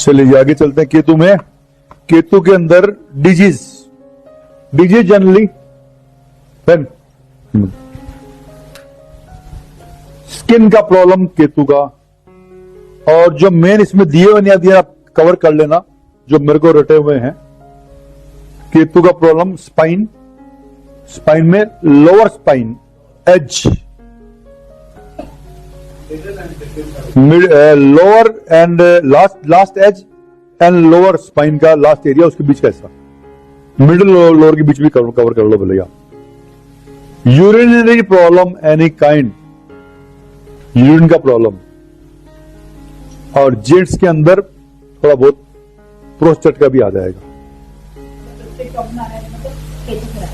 चलिए आगे चलते हैं। केतु में, केतु के अंदर डिजीज जनरली स्किन का प्रॉब्लम केतु का, और जो मेन इसमें दिए हुए नहीं दिए आप कवर कर लेना जो मेरे को रटे हुए हैं। केतु का प्रॉब्लम स्पाइन में lower spine edge, lower and last edge and lower spine का लास्ट एरिया, उसके बीच का हिस्सा, मिडिल लोअर के बीच भी कवर कर लो भैया। Urinary problem any kind, urine का प्रॉब्लम, और जेंट्स के अंदर थोड़ा बहुत प्रोस्टेट का भी आ जाएगा।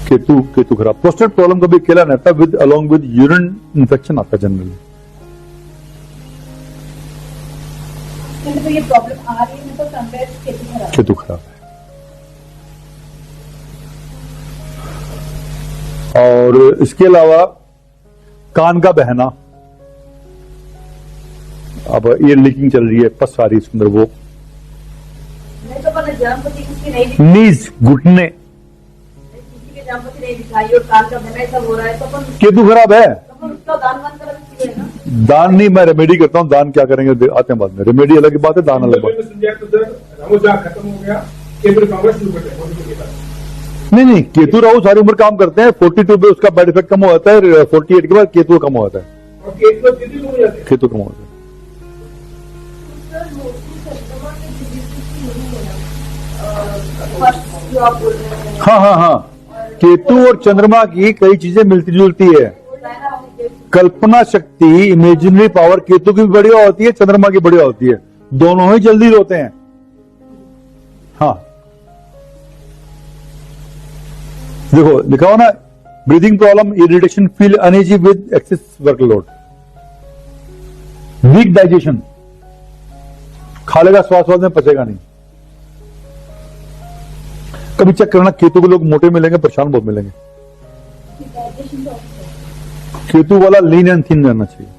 केतु खराब, प्रोस्टेट प्रॉब्लम कभी अकेला नहीं आता, with along with urine infection आता जनरली। तो ये प्रॉब्लम आ रही है तो केतु खराब है। और इसके अलावा कान का बहना, अब ईयर लीकिंग चल रही है, पस आ रही है इसके अंदर, वो नीज घुटने, केतु खराब है। दान नहीं, मैं रेमेडी करता हूँ, दान क्या करेंगे आते हैं बाद में, रेमेडी अलग की बात है, दान अलग बात। नहीं, केतु राहु सारी उम्र काम करते हैं, 42 पे उसका बैड इफेक्ट कम हो जाता है, 48 के बाद केतु कम हो जाता है, केतु कम हो जाता है। हाँ, केतु और चंद्रमा की कई चीजें मिलती जुलती है। कल्पना शक्ति, इमेजिनरी पावर केतु की भी बढ़िया होती है, चंद्रमा की बढ़िया होती है, दोनों ही जल्दी रोते हैं। हाँ देखो लिखा हो ना, breathing problem, irritation, feel uneasy with excess workload, weak digestion, खा लेगा स्वाद में पचेगा नहीं। कभी चेक करना, केतु के लोग मोटे मिलेंगे, परेशान बहुत मिलेंगे। केतु वाला लीन एंड थिन रहना चाहिए।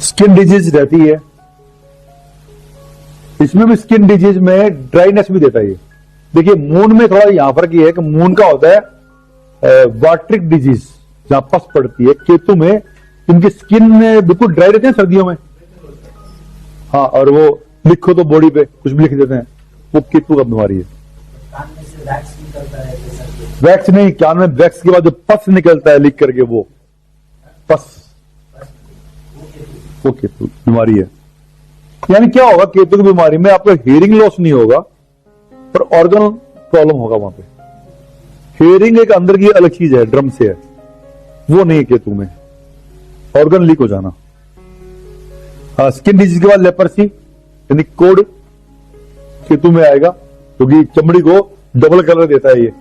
स्किन डिजीज रहती है, इसमें भी स्किन डिजीज में ड्राइनेस भी देता है। देखिए मून में थोड़ा यहां फर्क ये है कि मून का होता है वाटरिक डिजीज, जहां पस पड़ती है। केतु में इनकी स्किन में बिल्कुल ड्राई रहते हैं सर्दियों में, हाँ, और वो लिखो तो बॉडी पे कुछ भी लिख देते हैं, वो केतु का बीमारी है। वैक्स नहीं, कान में वैक्स के बाद जो पस निकलता है लिख करके, वो पस, वो केतु बीमारी है। यानी क्या होगा केतु की बीमारी में, आपका हियरिंग लॉस नहीं होगा पर ऑर्गन प्रॉब्लम होगा वहां पे। हियरिंग एक अंदर की अलग चीज है, ड्रम से है, वो नहीं है केतु में, ऑर्गन लीक हो जाना। स्किन डिजीज के बाद लेपर्सी यानी कोड केतु में आएगा, क्योंकि चमड़ी को डबल कलर देता है ये,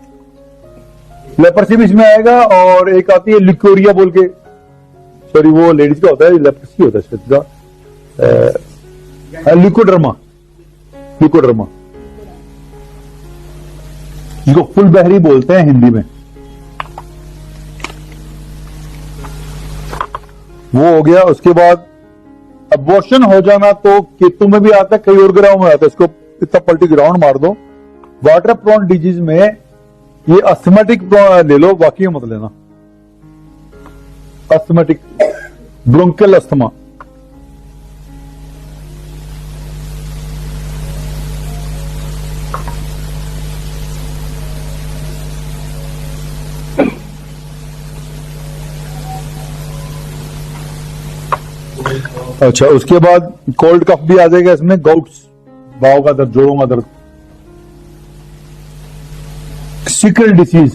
लेपर्सी भी इसमें आएगा। और एक आती है लिकोरिया बोल के, सॉरी वो लेडीज का होता है, लेपर्सी होता है इसका, लिकोडर्मा, जिसको फुल बहरी बोलते हैं हिंदी में, वो हो गया। उसके बाद अबॉर्शन हो जाना तो केतु में भी आता है, कई और ग्रहों में आता है, इसको इतना पलटी ग्राउंड मार दो। वाटर प्रोन डिजीज में ये अस्थमेटिक ले लो, बाकी मत लेना। अस्थमेटिक, ब्रोंकियल अस्थमा, अच्छा। उसके बाद कोल्ड कफ भी आ जाएगा इसमें, गाउट्स, बाहों का दर्द, जोड़ों का दर्द। सिकल डिसीज,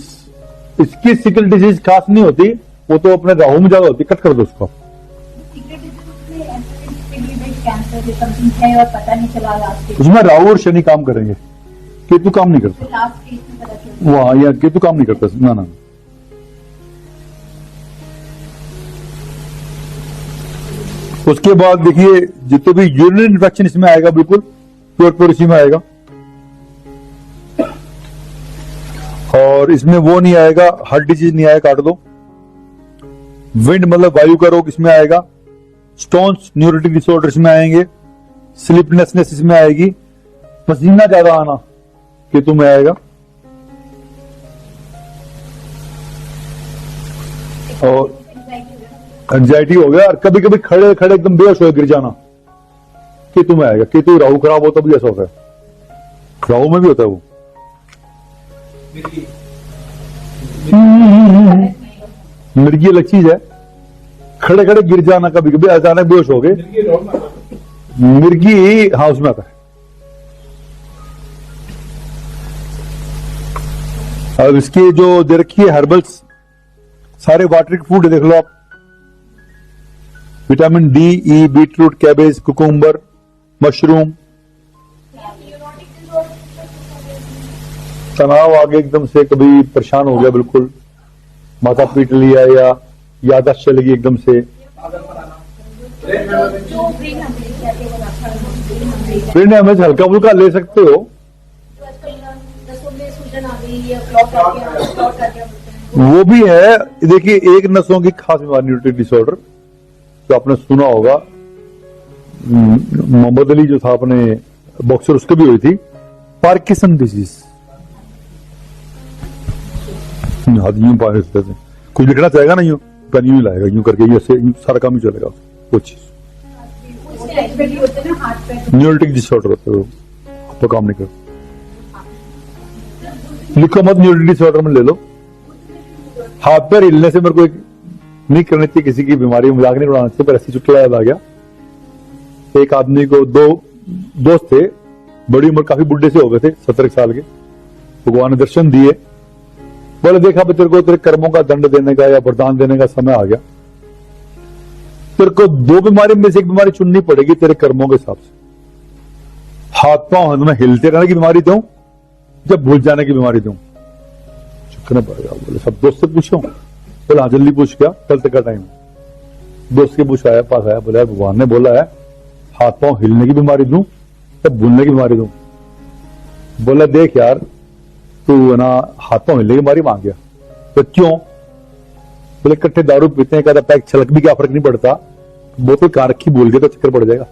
इसकी सिकल डिसीज खास नहीं होती, वो तो अपने राहु में ज्यादा होती, कट कर दो उसको। उसमें राहु और शनि काम करेंगे, केतु काम नहीं करता वहां, या केतु काम नहीं करता ना। उसके बाद देखिए जितने भी यूरिनरी इन्फेक्शन इसमें आएगा, बिल्कुल प्योर इसी में आएगा। और इसमें वो नहीं आएगा, हार्ट डिजीज नहीं आएगा, काट दो। विंड मतलब वायु का रोग इसमें आएगा। स्टोन्स, न्यूरोटिक डिसऑर्डर इसमें आएंगे। स्लीपनेसनेस इसमें आएगी, पसीना ज्यादा आना केतु में आएगा, और एंजाइटी हो गया, और कभी कभी खड़े खड़े एकदम बेहोश हो गिर जाना केतु में आएगा। केतु राहु खराब होता भी ऐसा होता है, राहु में भी होता है वो। मिर्गी अलग चीज है, खड़े खड़े गिर जाना, कभी कभी अचानक बेहोश हो गए, मिर्गी हाँ उसमें आता है। अब इसकी जो दे रखी है हर्बल्स, सारे वाटरिक फूड देख लो आप, विटामिन डी, ई, बीटरूट, कैबेज, कुकुम्बर, मशरूम। तनाव आगे एकदम से कभी परेशान हो गया, बिल्कुल माथा पीट लिया या याददाश्त चल गई एकदम से। ब्रेन डैमेज हल्का फुल्का ले सकते हो, वो भी है। देखिए एक नसों की खास बीमारी न्यूरोटिक डिसऑर्डर जो आपने सुना होगा, मोहम्मद अली जो था अपने बॉक्सर, उसको भी हुई थी, पार्किंसन डिजीज। यूं पार थे, कुछ लिखना चाहेगा ना, यूं पेन यूं लाएगा, यूं करके ऐसे सारा काम ही चलेगा वो चीज। न्यूरोटिक डिसऑर्डर होता है वो, तो काम नहीं करता। लिखो मत, न्यूरोटिक डिसऑर्डर में ले लो। हाथ पैर हिलने से मेरे को एक नहीं करनी चाहिए किसी की बीमारी, मजाक नहीं उड़ाना चाहिए, पर ऐसी चुटला याद आ गया। एक आदमी को दो दोस्त थे, बड़ी उम्र, काफी बुढ़े से हो गए थे, 70 साल के। भगवान ने दर्शन दिए, बोले देखा भाई तेरे को तेरे कर्मों का दंड देने का या वरदान देने का समय आ गया, तेरे को दो बीमारी में से एक बीमारी चुननी पड़ेगी तेरे कर्मों के हिसाब से। हाथ पांव हाथ में हिलते रहने की बीमारी दूं, जब भूल जाने की बीमारी दूं, चुकना पड़ेगा। बोले सब दोस्त से पूछो, बोला हाँ जल्दी पूछ, क्या कल तक का टाइम। दोस्त के पूछ आया, पास आया, बोला भगवान ने बोला है हाथ पांव हिलने की बीमारी दूं तब भूलने की बीमारी दूं। बोला देख यार तू ना हाथ पांव हिलने की बीमारी मांग गया, तो क्यों? बोले इकट्ठे दारू पीते हैं, कहता पैक छलक भी क्या फर्क नहीं पड़ता, बोतल कहां रखी भूल गए तो चक्कर पड़ जाएगा।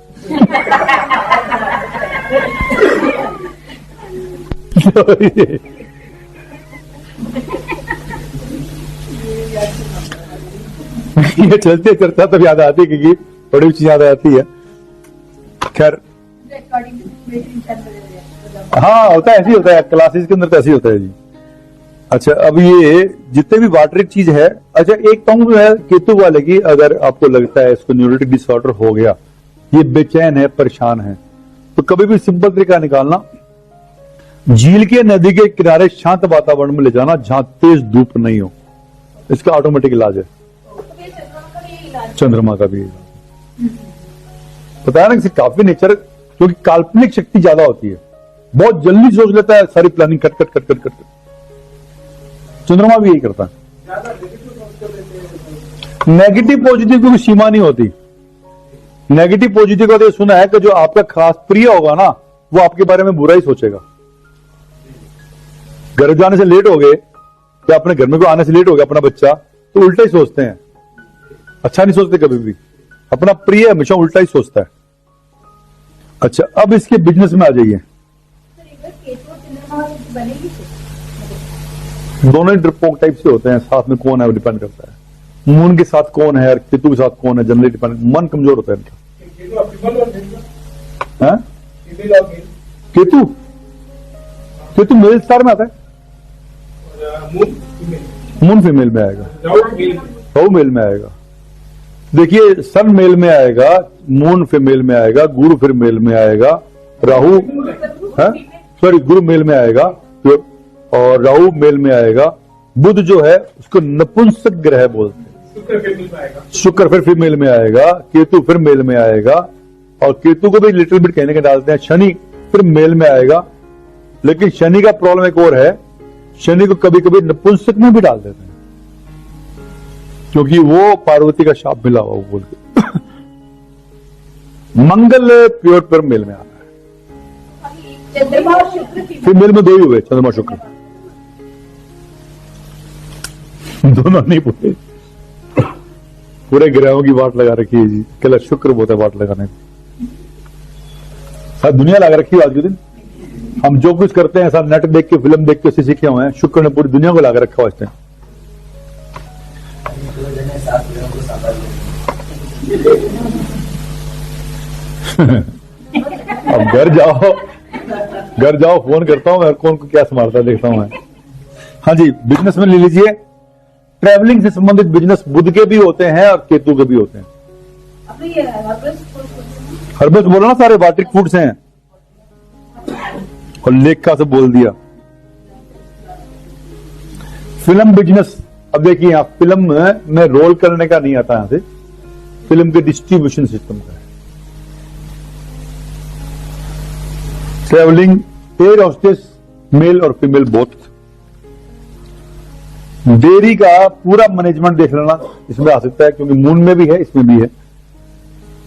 ये चलते चलता तब याद आती है, क्योंकि बड़ी चीज याद आती है। खैर हाँ होता है, ऐसे ही होता है, क्लासेस के अंदर तो ऐसे ही होता है जी। अच्छा अब ये जितने भी वाटरिक चीज है, अच्छा एक पंग है केतु वाले की, अगर आपको लगता है इसको न्यूरोटिक डिसऑर्डर हो गया, ये बेचैन है, परेशान है, तो कभी भी सिंपल तरीका निकालना, झील के नदी के किनारे शांत वातावरण में ले जाना जहां तेज धूप नहीं हो, इसका ऑटोमेटिक इलाज है। चंद्रमा का भी पता है ना, किसी काफी नेचर, क्योंकि काल्पनिक शक्ति ज्यादा होती है, बहुत जल्दी सोच लेता है, सारी planning cut cut cut cut cut. चंद्रमा भी यही करता है। नेगेटिव पॉजिटिव की कोई सीमा नहीं होती। नेगेटिव पॉजिटिव का तो सुना है कि जो आपका खास प्रिय होगा ना, वो आपके बारे में बुरा ही सोचेगा। घर जाने से लेट हो गए या अपने घर में कोई आने से लेट हो गया अपना बच्चा, तो उल्टा ही सोचते हैं, अच्छा नहीं सोचते कभी भी। अपना प्रिय हमेशा उल्टा ही सोचता है। अच्छा अब इसके बिजनेस में आ जाइए। दोनों ही डरपोक टाइप से होते हैं, साथ में कौन है वो डिपेंड करता है। मून के साथ कौन है और केतु के साथ कौन है, जनरली डिपेंड, मन कमजोर होता है इनका। केतु केतु मेल स्टार में आता है, मून फीमेल में आएगा, राहु मेल में आएगा। देखिए सन मेल में आएगा, मून फीमेल में आएगा, गुरु फिर मेल में आएगा, राहु सॉरी गुरु मेल में आएगा, और राहु मेल में आएगा। बुध जो है उसको नपुंसक ग्रह बोलते हैं, शुक्र फिर फीमेल में आएगा, केतु फिर मेल में आएगा, और केतु को भी लिटिल बिट कहने के डालते हैं। शनि फिर मेल में आएगा, लेकिन शनि का प्रॉब्लम एक और है, शनि को कभी कभी नपुंसक में भी डाल देते हैं, क्योंकि वो पार्वती का शाप मिला हुआ बोल के। मंगल प्योर पर मेल में आता है, फीमेल में दो ही हुए, चंद्रमा शुक्र, दोनों नहीं पूरे, पूरे ग्रहों की वाट लगा रखी है जी। केवल शुक्र बहुत है वाट लगाने को। सारी दुनिया लगा रखी है आज के दिन। हम जो कुछ करते हैं सब नेट देख के, फिल्म देख के सीखे हुए हैं। शुक्र ने पूरी दुनिया को लगा रखा हुआ इस टाइम। अब घर जाओ फोन करता हूं मैं, कौन को क्या संभालता देखता हूं मैं। हाँ जी, बिजनेस में ले लीजिए, ट्रैवलिंग से संबंधित बिजनेस बुध के भी होते हैं और केतु के भी होते हैं। हर्बल्स बोला ना, सारे वाटरिक फूड्स हैं। और लेखा से बोल दिया। फिल्म बिजनेस, अब देखिए यहां फिल्म में रोल करने का नहीं आता, यहां से फिल्म के डिस्ट्रीब्यूशन सिस्टम का है। ट्रैवलिंग, एयर होस्टेस, मेल और फीमेल बोथ। डेयरी का पूरा मैनेजमेंट देख लेना इसमें आ सकता है, क्योंकि मून में भी है, इसमें भी है।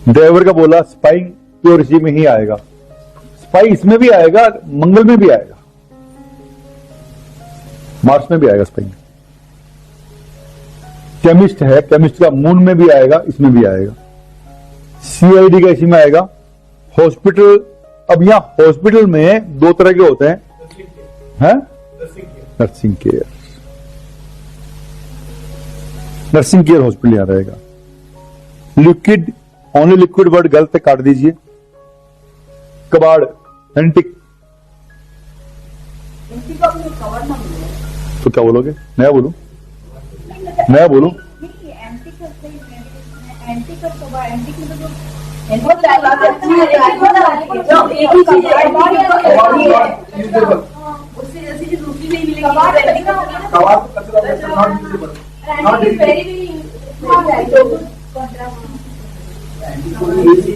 ड्राइवर का बोला स्पाइंग प्योर इसी में ही आएगा, स्पाई इसमें भी आएगा, मंगल में भी आएगा, मार्स में भी आएगा स्पाइंग। केमिस्ट है, केमिस्ट का मून में भी आएगा, इसमें भी आएगा। सीआईडी का इसी में आएगा। हॉस्पिटल, अब यहां हॉस्पिटल में दो तरह के होते हैं, nursing care, nursing care hospital यहां रहेगा। लिक्विड, ओनली लिक्विड वर्ड गलत है, काट दीजिए। कबाड़, एंटिक, तो क्या बोलोगे? नया बोलूं? नया बोलूं?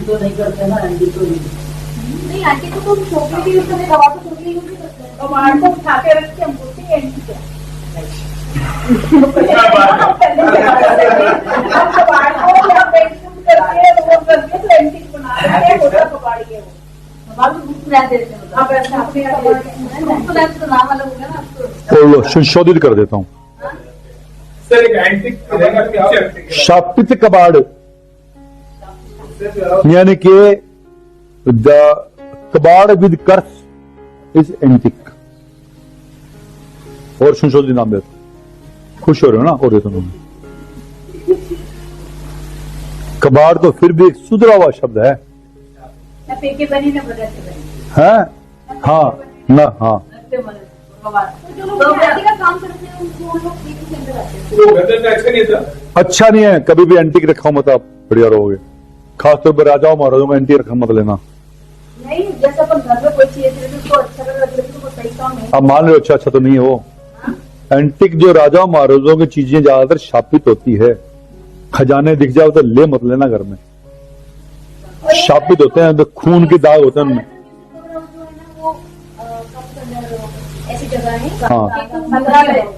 तो नहीं करते ना, नहीं आंटी को तो छोकरी भी यूज करते, दवा तो छोकरी यूज नहीं करते, कमांड को उठा के रख के हम बोलते हैं एंटी क्या कबाड़ को या पेंटिंग करके वो करके तो एंटी बना देते हैं, होता कबाड़ी है वो। कबाड़ को बुक ना देते हैं, अब ऐसा अपने तो नाम अलग होगा ना आपको। बोलो, संशोधित कर देता हूं। सर एक एंटिक शापित कबाड़, यानी कि द कबाड़ विद कर्स इज एंटिक, और संशोधित नाम देता हूं। खुश हो रहे हो ना? और देता हूं। कबाड़ तो फिर भी एक सुधरा हुआ शब्द है, पेके बनी ना बदलते बनी हैं? हाँ ना, हाँ तो का काम करते हैं उनको लोग पेके के अंदर आते हैं। वो गदर का अच्छा नहीं था। अच्छा नहीं है, कभी भी एंटिक रखा मत आप, बढ़िया रहोगे। खासतौर पर राजाओं महाराजों में एंटिक रखा मत लेना। नहीं, जैसे अपन घर में कोई चीज है तो अच्छा लग रहा है तो सही काम है। अब मान लो अच्छा तो नहीं है वो। एंटिक जो राजाओं महाराजों की चीजें ज्यादातर शापित होती है। खजाने दिख जाओ तो ले मत लेना घर में, शापित होते हैं, तो खून के दाग होते हैं उनमें। ऐसी जगह है, हाँ।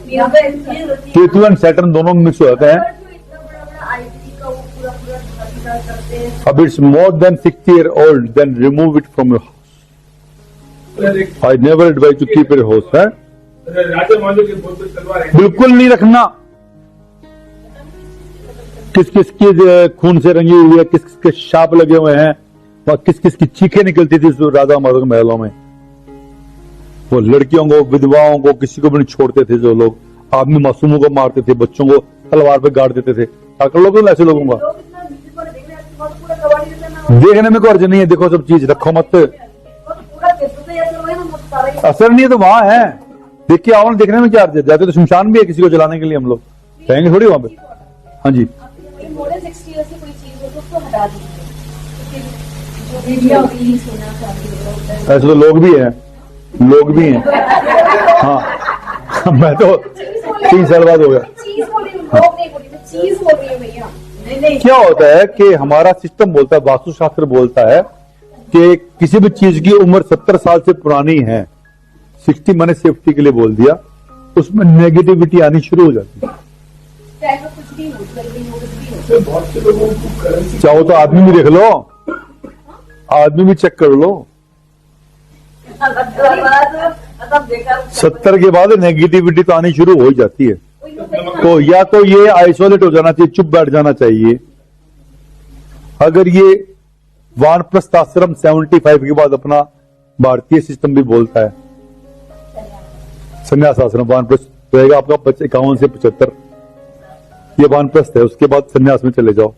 केतु केतु एंड सैटर्न दोनों मिक्स हो जाते हैं। इतना बड़ा बड़ा आईटी का वो पूरा पूरा करते हैं। अब it's more than 60 years old, then remove it from your house. I never advise to keep it in house, है? राजा महाराजा के बहुत कुछ तलवार है। बिल्कुल नहीं रखना। किस किस की खून से रंगी हुई है, किस किस के शाप लगे हुए हैं, और किस किस की चीखें निकलती थी राजा महाराजा के महलों में। वो लड़कियों को, विधवाओं को, किसी को भी नहीं छोड़ते थे। जो लोग आदमी मासूमों को मारते थे, बच्चों को तलवार पे गाड़ देते थे। आकर लोग ऐसे लोगों का देखने में कोई अर्ज नहीं है। देखो सब चीज रखो मत, असर नहीं है तो वहां है, देख के आओ ना। देखने में क्या अर्ज है? जाते तो शमशान भी है किसी को जलाने के लिए, हम लोग रहेंगे थोड़ी वहां पे। हाँ जी, मोर देन 60 years से कोई चीज हो तो उसको हटा दीजिए। ऐसे तो लोग भी हैं, लोग भी हैं। हाँ मैं तो 3 साल बाद हो गया। चीज बोल रही हूँ, लोग नहीं बोल रही, चीज बोल रही हूँ भैया। नहीं क्या होता है कि हमारा सिस्टम बोलता है, वास्तुशास्त्र बोलता है कि किसी भी चीज की उम्र 70 साल से पुरानी है, 60 मैंने सेफ्टी के लिए बोल दिया, उसमें नेगेटिविटी आनी शुरू हो जाती है। चाहे वो कुछ भी हो, बिल्डिंग हो, कुछ भी हो। तो बहुत से लोगों को करेंसी चाहो तो आदमी भी देख लो, आदमी भी चेक कर लो। 70 के बाद नेगेटिविटी तो आनी शुरू हो ही जाती है। तो या तो ये आइसोलेट हो जाना चाहिए, चुप बैठ जाना चाहिए। अगर ये वानप्रस्थ आश्रम 75 के बाद अपना भारतीय सिस्टम भी बोलता है संन्यास आश्रम। वानप्रस्थ रहेगा आपका 51 से 75, ये वानप्रस्थ है। उसके बाद संन्यास में चले जाओ।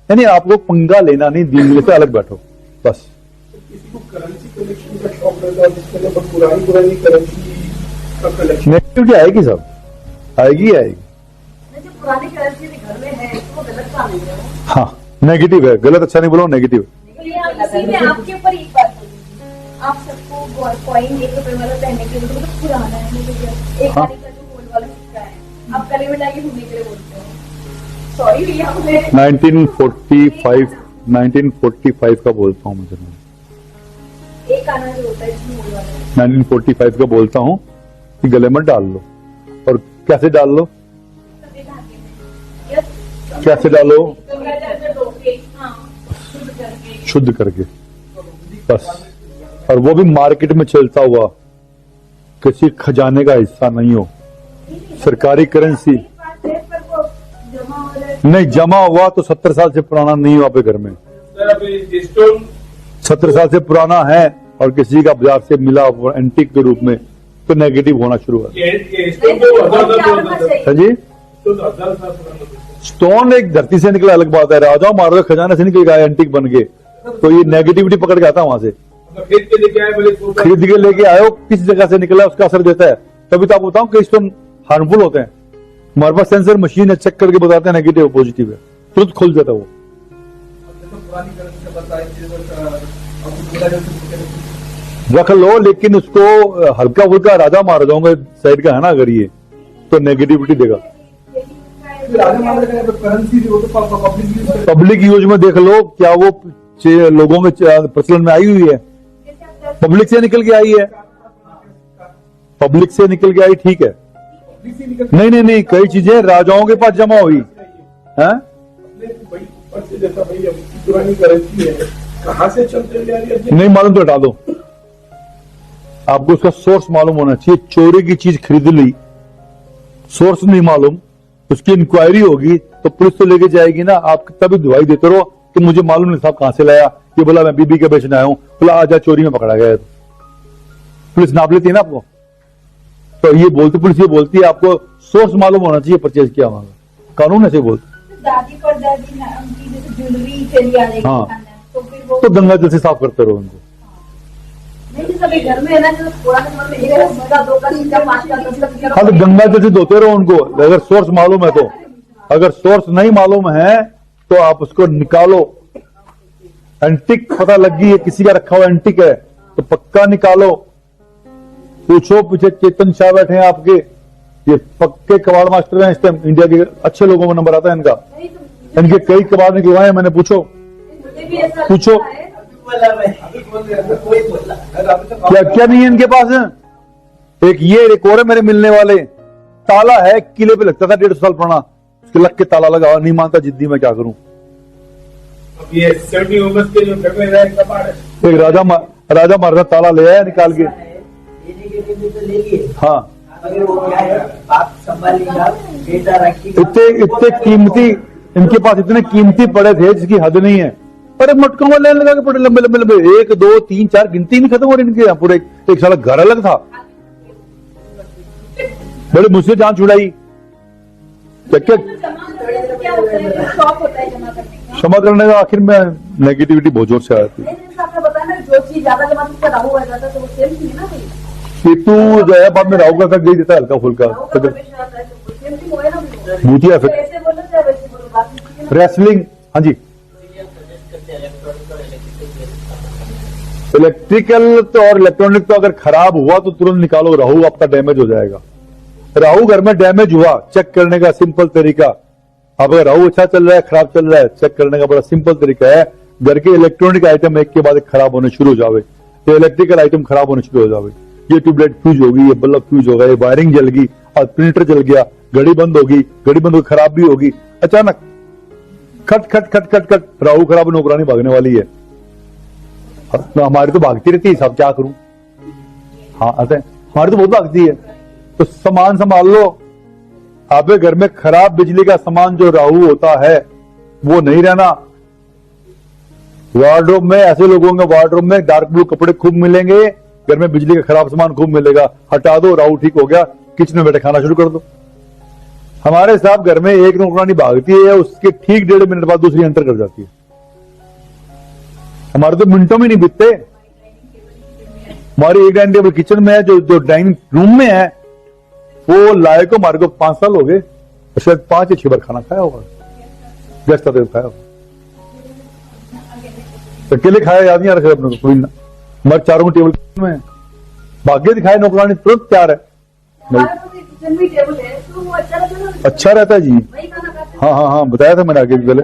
यानी आपको पंगा लेना नहीं, दीन से अलग बैठो बस। किसी को करेंसी कलेक्शन का शौक रहता है, जिसके लिए पुरानी पुरानी करेंसी का कलेक्शन। नेगेटिविटी आएगी सब, आएगी आएगी। जो पुरानी करेंसी घर में है तो गलत काम नहीं है। हाँ नेगेटिव है, गलत अच्छा नहीं बोलो, नेगेटिव। इसी में आपके ऊपर एक बात बोली, आप सबको कॉइन 1 रुपए वाला पहनने के लिए मतलब पुराना है, मुझे एक हाँ। तारीख का जो गोल्ड वाला सिक्का है आप गले में डालिए घूमने के लिए बोलते हो। सॉरी भैया, मुझे 1945 का बोलता हूँ मुझे, एक आना जो होता है जिसमें गोल्ड वाला है। 1945 का बोलता हूँ कि गले में डाल लो। और कैसे डाल लो, सभी धागे में या कैसे डालो, हाँ, शुद्ध करके। शुद्ध करके बस। और वो भी मार्केट में चलता हुआ, किसी खजाने का हिस्सा नहीं हो, सरकारी करेंसी पर वो जमा हो रहा है। नहीं। जमा हुआ तो 70 साल से पुराना नहीं हो आपके घर में, सर अभी स्टोन 70 साल से पुराना है और किसी का बाजार से मिला एंटीक के रूप में, तो नेगेटिव होना शुरू हुआ। ये स्टोन को हाँ जी, तो 1000 साल पुराना। स्टोन एक धरती से निकला अलग बात है, राजाओं महाराजा खजाने से निकल गया एंटीक बन के, तो ये नेगेटिविटी पकड़ के आता वहां से। खरीद के लेके आए बोले तो खरीद के लेके आयो, किस जगह से निकला उसका असर देता है। तभी तो आपको बताऊं कि स्टोन हार्मफुल होते हैं। हमारे पास सेंसर मशीन है, चेक करके बताते हैं नेगेटिव पॉजिटिव है, तुरंत खुल जाता है वो। पुरानी करेंसी से बताया रख लो, लेकिन उसको हल्का फुल्का राजा महाराजाओं के साइड का है ना, अगर ये तो नेगेटिविटी देगा। करेंसी जो तो पब्लिक यूज करे। पब्लिक यूज में देख लो, क्या वो लोगों के प्रचलन में आई हुई है, पब्लिक से निकल के आई है, पब्लिक से निकल के आई, ठीक है। नहीं नहीं नहीं, कई चीजें राजाओं के पास जमा हुई है। भाई ऊपर से जैसा भाई अब पुरानी करेंसी है, कहाँ से चलते हुए आ रही है? नहीं मालूम तो हटा दो, आपको उसका सोर्स मालूम होना चाहिए। चोरी की चीज खरीद ली, सोर्स नहीं मालूम, उसकी इंक्वायरी होगी तो पुलिस तो लेके जाएगी ना। आप तभी दुहाई देते रहो कि मुझे मालूम नहीं साहब कहां से लाया, ये बोला मैं बीबी के बेचने आया हूं, बोला आजा चोरी में पकड़ा गया। पुलिस नाप लेती है ना आपको, तो ये बोलती, पुलिस ये बोलती है आपको सोर्स मालूम होना चाहिए परचेज किया होगा, कानून ऐसे बोलते। दादी पर दादी उनकी जैसे ज्वेलरी चली आ रही हाँ। है, तो फिर वो तो गंगा जल से साफ करते रहो उनको। नहीं सभी घर में है ना, जो पुराने जमाने में 1 का 2 का 3 का 5 का 10 का हाँ तो गंगा जल से धोते रहो उनको, अगर सोर्स मालूम है तो। अगर सोर्स नहीं मालूम है तो आप उसको निकालो। एंटिक पता लग गई है किसी का रखा हुआ एंटिक है तो पक्का निकालो। पूछो, पीछे चेतन शाह बैठे हैं आपके, ये पक्के कबाड़ मास्टर हैं इस टाइम, इंडिया के अच्छे लोगों में नंबर आता है इनका। नहीं तो इनके कई कबाड़ निकलवाए हैं मैंने, पूछो मुझे भी ऐसा पूछो। लगता है। क्या क्या नहीं है इनके पास है? एक ये, एक और है मेरे मिलने वाले, ताला है किले पे लगता था 150 साल पुराना, उसके लग के ताला लगा, नहीं मानता, जिद्दी मैं क्या करूं। अब ये 70 उम्र के जो घर में रहा है कबाड़ है। एक राजा महाराजा ताला ले आया निकाल के। लेने के लिए भी तो ले लिए, हाँ, अगर वो क्या है बात संभालिएगा, बेटा रखिएगा। इतने कीमती, इनके पास इतने कीमती पड़े थे जिसकी हद नहीं है। अरे मटकों में लेने लगा के पड़े लंबे लंबे लंबे, 1 2 3 4 गिनती नहीं खत्म हो रही इनके यहाँ। पूरे एक साला घर अलग था, बड़े मुझसे जान छुड़ाई। क्या क्या जमा करने से क्या होता है, शौक होता है जमा करने का। क्षमा करने का, आखिर में नेगेटिविटी बहुत जोर से आ जाती है। नहीं, जैसे आपने बताया ना, जो चीज ज्यादा जमा उसका राहु आ जाता है, तो वो सेम थी ना भाई। केतु जो है बाद में राहु का इफेक्ट दे देता है हल्का फुल्का। राहु का प्रवेश आता है तो सेम थी होए ना भी। भूतिया तो इफेक्ट, ऐसे बोलो चाहे वैसे बोलो, बात नहीं है ना। रेसलिंग। हाँ जी, इलेक्ट्रिकल तो और इलेक्ट्रॉनिक तो अगर खराब हुआ तो तुरंत निकालो, राहु आपका डैमेज हो जाएगा। राहु घर में डैमेज हुआ, चेक करने का सिंपल तरीका। अब अगर राहु अच्छा चल रहा है, खराब चल रहा है, चेक करने का बड़ा सिंपल तरीका है। घर के इलेक्ट्रॉनिक आइटम एक के बाद एक खराब होने शुरू हो जावे, ये इलेक्ट्रिकल आइटम खराब होने शुरू हो जावे। ये ट्यूबलाइट फ्यूज होगी, ये बल्ब फ्यूज होगा, ये वायरिंग जल गई, और प्रिंटर जल गया, घड़ी बंद होगी, घड़ी बंद होगी, खराब भी होगी अचानक, खट खट खट खट खट, राहु खराब, नौकरानी भागने वाली है। तो हमारी तो भागती रहती है, सब क्या करूं। हाँ आते हैं, हमारी तो बहुत भागती है। तो सामान संभाल लो। आपके घर में खराब बिजली का सामान जो राहु होता है वो नहीं रहना। वार्डरोब में ऐसे लोगों के वार्डरोब में डार्क ब्लू कपड़े खूब मिलेंगे, घर में बिजली का खराब सामान खूब मिलेगा, हटा दो, राहु ठीक हो गया, किचन में बैठे खाना शुरू कर दो। हमारे साहब घर में एक नौकरानी भागती है, उसके ठीक 1.5 मिनट बाद दूसरी एंटर कर जाती है। हमारे तो मिनटों में नहीं बीतते। हमारी एक डाइनिंग टेबल किचन में है, जो डाइनिंग रूम में है वो लाए को हमारे को 5 साल हो गए, शायद 5 या 6 बार खाना खाया होगा, गेस्ट आते खाया होगा। अकेले खाया याद नहीं आ रहा अपने को, कोई ना। हमारे चारों टेबल में भाग्य दिखाए नौकरानी तुरंत तैयार है। हमारे पास एक किचन भी टेबल है, तो वो अच्छा रहता है ना, अच्छा रहता है जी। वही खाना खाते हैं। हाँ, बताया था मैंने आगे भी पहले।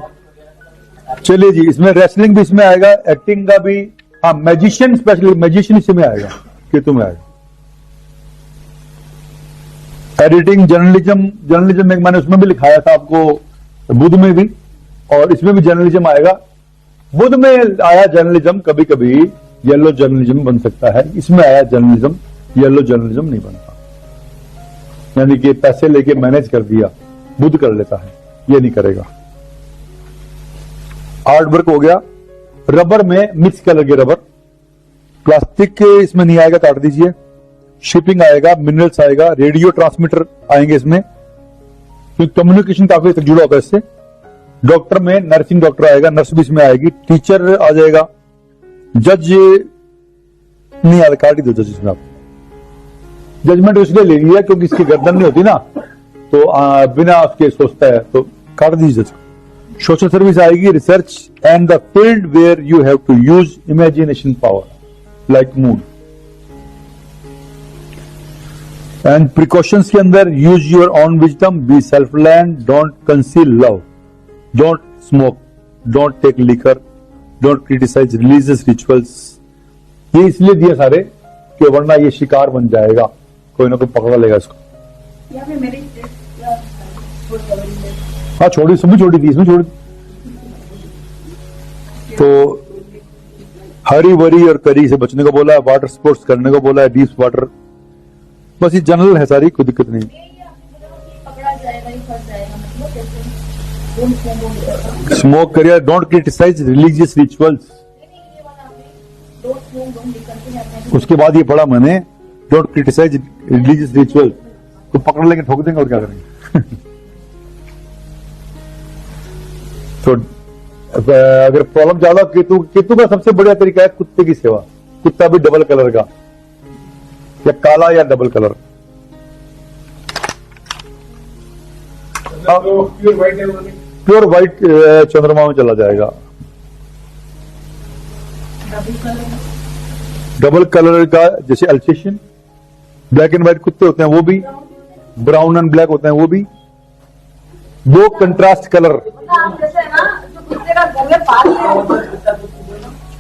चलिए जी, इसमें रेसलिंग भी इसमें आएगा, एक्टिंग का भी, हाँ मैजिशियन, स्पेशली मैजिशियन इसमें आएगा, केतु में आएगा। एडिटिंग, जर्नलिज्म में मैंने उसमें भी लिखाया था आपको, बुध में भी, और इसमें भी जर्नलिज्म आएगा। बुध में आया जर्नलिज्म, कभी कभी येलो जर्नलिज्म बन सकता है, इसमें आया जर्नलिज्म, येलो जर्नलिज्म नहीं बनता। यानी कि पैसे लेके मैनेज कर दिया, बुध कर लेता है, ये नहीं करेगा। आर्ट वर्क हो गया, रबर में मिक्स कलर के रबर, प्लास्टिक के इसमें नहीं आएगा, काट दीजिए। शिपिंग आएगा, मिनरल्स आएगा, रेडियो ट्रांसमीटर आएंगे इसमें, क्योंकि कम्युनिकेशन काफी तक जुड़ा होता है इससे। डॉक्टर में नर्सिंग डॉक्टर आएगा, नर्स भी इसमें आएगी, टीचर आ जाएगा, जज नहीं आएगा, काट ही दो जज इसमें आप। जजमेंट इसलिए ले लिया क्योंकि इसकी गर्दन नहीं होती ना, तो बिना उसके सोचता है, तो काट दीजिए जज को। सोशल सर्विस आएगी, research and the field where you have to use imagination power like mood. And precautions के अंदर use your own wisdom, be self land, don't conceal love, don't smoke, don't take liquor, don't criticise religious rituals. ये इसलिए दिए सारे कि वरना ये शिकार बन जाएगा, कोई ना कोई पकड़ा लेगा इसको। यहाँ पे मेरी हाँ छोड़ी, इसमें छोड़ी थी, इसमें छोड़ी। तो हरी वरी और करी से बचने को बोला है, वाटर स्पोर्ट्स करने को बोला है, डीप वाटर, बस ये जनरल है सारी, कोई दिक्कत नहीं। पकड़ा जाएगा ही फंस जाएगा, मतलब कैसे स्मोक करिए, डोंट क्रिटिसाइज रिलीजियस रिचुअल्स। उसके बाद ये पढ़ा मैंने, डोंट क्रिटिसाइज रिलीजियस रिचुअल, तो पकड़ लेंगे, ठोक देंगे और क्या करेंगे। तो अगर प्रॉब्लम ज्यादा, केतु का सबसे बढ़िया तरीका है कुत्ते की सेवा। कुत्ता भी डबल कलर का, या काला या डबल कलर। तो प्योर व्हाइट है उन्होंने, प्योर व्हाइट चंद्रमा में चला जाएगा। डबल कलर का जैसे अल्सेशियन, ब्लैक एंड व्हाइट कुत्ते होते हैं वो भी, ब्राउन एंड ब्लैक होते हैं वो भी, दो कंट्रास्ट कलर आप जैसे है ना, जो कुत्ते का घर में पाल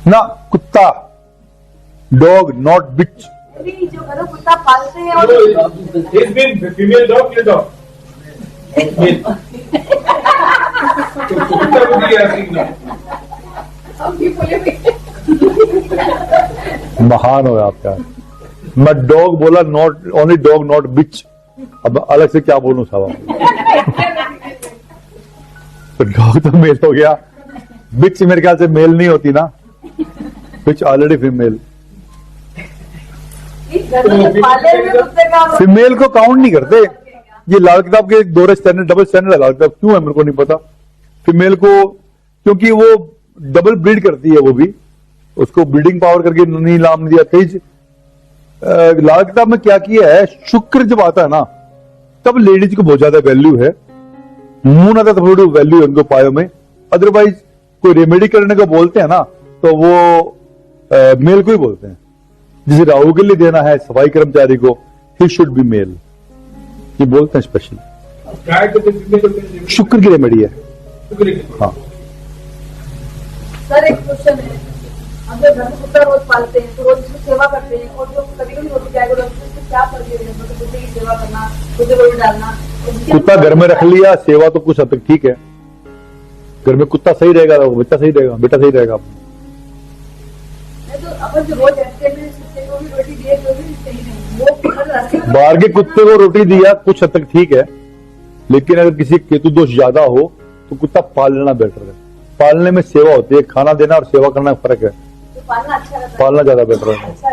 ना, कुत्ता, डॉग नॉट बिच। जो घर में कुत्ता पालते हैं, और फीमेल डॉग, ये डॉग तो कुत्ता को भी ऐसे ही ना। हम भी बोले महान हो आपका। मैं डॉग बोला, नॉट ओनली डॉग नॉट बिच, अब अलग से क्या बोलूं साहब। तो डॉग तो मेल हो गया, बिच मेरे ख्याल से मेल नहीं होती ना, बिच ऑलरेडी फीमेल। घर में पाले हुए कुत्ते का फीमेल को काउंट नहीं करते। ये लाल किताब के दोहरे स्टैंडर्ड, डबल स्टैंडर्ड है लाल किताब, क्यों है मेरे को नहीं पता। फीमेल को क्योंकि वो डबल ब्रीड करती है, वो भी उसको ब्रीडिंग पावर करके नहीं नाम दिया। कई लाल किताब में क्या किया है, शुक्र जब आता है ना तब लेडीज को बहुत ज्यादा वैल्यू है, मून आता तो थोड़ी वैल्यू है उनको पायों में। अदरवाइज कोई रेमेडी करने को बोलते हैं ना तो वो मेल को ही बोलते हैं। जिसे राहु के लिए देना है सफाई कर्मचारी को, ही शुड बी मेल, ये बोलते हैं स्पेशल। गाय को तो शुक्र की रेमेडी है। हाँ सर एक क्वेश्चन है, हम जो घर में कुत्ता रोज पालते हैं तो रोज उसकी सेवा करते हैं, और जो कभी कभी होती है उसको क्या फर्क है, मतलब कुत्ते की सेवा करना, कुत्ते को भी डालना, कुत्ता घर में रख लिया, सेवा तो कुछ हद तक ठीक है। घर में कुत्ता सही रहेगा तो बच्चा सही रहेगा, बेटा सही रहेगा। तो अपन जो रोज हफ्ते में कुत्ते को भी रोटी दिए तो भी सही नहीं, वो हर रास्ते में बाहर के कुत्ते को रोटी दिया कुछ हद तक ठीक है, लेकिन अगर किसी केतु दोष ज्यादा हो तो कुत्ता पाल लेना बेटर है। पालने में सेवा होती है, खाना देना और सेवा करना में फर्क है। तो पालना अच्छा रहता है। पालना ज्यादा बेटर है। अच्छा